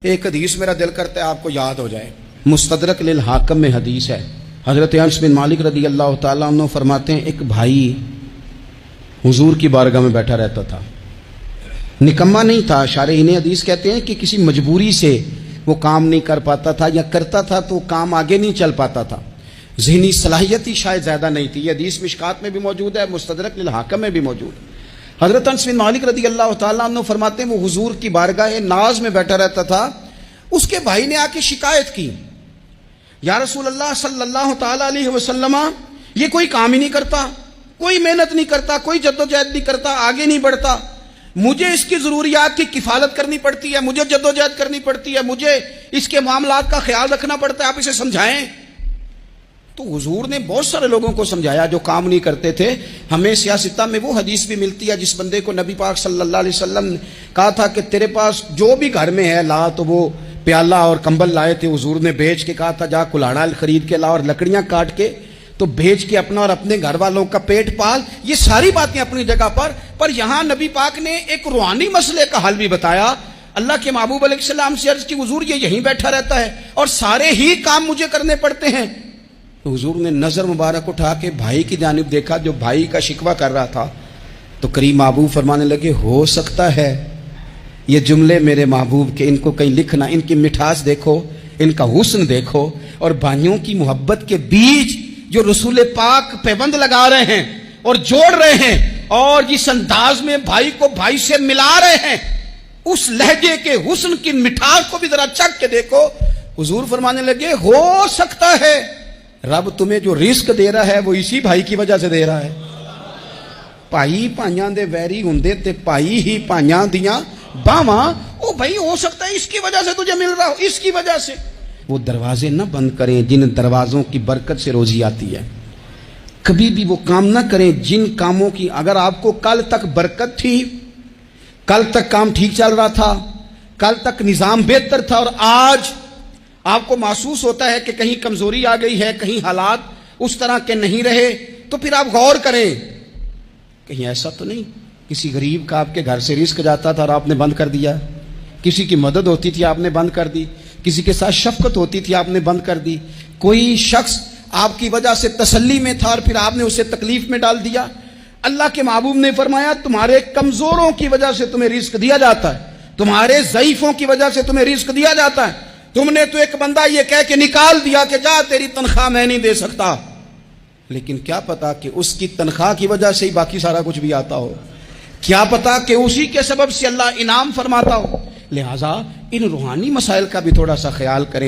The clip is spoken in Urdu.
ایک حدیث میرا دل کرتا ہے آپ کو یاد ہو جائے، مستدرک للحاکم میں حدیث ہے۔ حضرت انس بن مالک رضی اللہ تعالیٰ عنہ فرماتے ہیں ایک بھائی حضور کی بارگاہ میں بیٹھا رہتا تھا، نکما نہیں تھا، شارحین حدیث کہتے ہیں کہ کسی مجبوری سے وہ کام نہیں کر پاتا تھا، یا کرتا تھا تو کام آگے نہیں چل پاتا تھا، ذہنی صلاحیت ہی شاید زیادہ نہیں تھی۔ یہ حدیث مشکات میں بھی موجود ہے، مستدرک للحاکم میں بھی موجود ہے۔ حضرت انس بن مالک رضی اللہ تعالیٰ عنہ فرماتے ہیں وہ حضور کی بارگاہ ناز میں بیٹھا رہتا تھا، اس کے بھائی نے آ کے شکایت کی، یا رسول اللہ صلی اللہ تعالیٰ علیہ وسلم، یہ کوئی کام ہی نہیں کرتا، کوئی محنت نہیں کرتا، کوئی جدوجہد نہیں کرتا، آگے نہیں بڑھتا، مجھے اس کی ضروریات کی کفالت کرنی پڑتی ہے، مجھے جدوجہد کرنی پڑتی ہے، مجھے اس کے معاملات کا خیال رکھنا پڑتا ہے، آپ اسے سمجھائیں۔ تو حضور نے بہت سارے لوگوں کو سمجھایا جو کام نہیں کرتے تھے۔ ہمیں سیاستہ میں وہ حدیث بھی ملتی ہے جس بندے کو نبی پاک صلی اللہ علیہ وسلم نے کہا تھا کہ تیرے پاس جو بھی گھر میں ہے لا، تو وہ پیالہ اور کمبل لائے تھے، حضور نے بیچ کے کہا تھا جا کلاڑا خرید کے لا اور لکڑیاں کاٹ کے تو بیچ کے اپنا اور اپنے گھر والوں کا پیٹ پال۔ یہ ساری باتیں اپنی جگہ پر یہاں نبی پاک نے ایک روحانی مسئلے کا حل بھی بتایا۔ اللہ کے محبوب علیہ السلام سے عرض کی حضور یہ یہیں بیٹھا رہتا ہے اور سارے ہی کام مجھے کرنے پڑتے ہیں۔ تو حضور نے نظر مبارک اٹھا کے بھائی کی جانب دیکھا جو بھائی کا شکوہ کر رہا تھا، تو کریم محبوب فرمانے لگے ہو سکتا ہے یہ جملے میرے محبوب کے، ان کو کہیں لکھنا، ان کی مٹھاس دیکھو، ان کا حسن دیکھو، اور بھائیوں کی محبت کے بیج جو رسول پاک پیوند لگا رہے ہیں اور جوڑ رہے ہیں، اور جس انداز میں بھائی کو بھائی سے ملا رہے ہیں، اس لہجے کے حسن کی مٹھاس کو بھی ذرا چکھ کے دیکھو۔ حضور فرمانے لگے ہو سکتا ہے رب تمہیں جو رزق دے رہا ہے وہ اسی بھائی کی وجہ سے دے رہا ہے۔ بھائی بھائیاں دے ویری ہوندے تے بھائی ہی بھائیاں دیاں باواں، او بھائی ہو سکتا ہے اس کی وجہ سے تجھے مل رہا ہو، اس کی وجہ سے۔ وہ دروازے نہ بند کریں جن دروازوں کی برکت سے روزی آتی ہے، کبھی بھی وہ کام نہ کریں جن کاموں کی اگر آپ کو کل تک برکت تھی، کل تک کام ٹھیک چل رہا تھا، کل تک نظام بہتر تھا، اور آج آپ کو محسوس ہوتا ہے کہ کہیں کمزوری آ گئی ہے، کہیں حالات اس طرح کے نہیں رہے، تو پھر آپ غور کریں کہیں ایسا تو نہیں کسی غریب کا آپ کے گھر سے رزق جاتا تھا اور آپ نے بند کر دیا، کسی کی مدد ہوتی تھی آپ نے بند کر دی، کسی کے ساتھ شفقت ہوتی تھی آپ نے بند کر دی، کوئی شخص آپ کی وجہ سے تسلی میں تھا اور پھر آپ نے اسے تکلیف میں ڈال دیا۔ اللہ کے محبوب نے فرمایا تمہارے کمزوروں کی وجہ سے تمہیں رزق دیا جاتا ہے، تمہارے ضعیفوں کی وجہ سے تمہیں رزق دیا جاتا ہے۔ تم نے تو ایک بندہ یہ کہہ کے نکال دیا کہ جا تیری تنخواہ میں نہیں دے سکتا، لیکن کیا پتا کہ اس کی تنخواہ کی وجہ سے ہی باقی سارا کچھ بھی آتا ہو، کیا پتا کہ اسی کے سبب سے اللہ انعام فرماتا ہو۔ لہٰذا ان روحانی مسائل کا بھی تھوڑا سا خیال کریں۔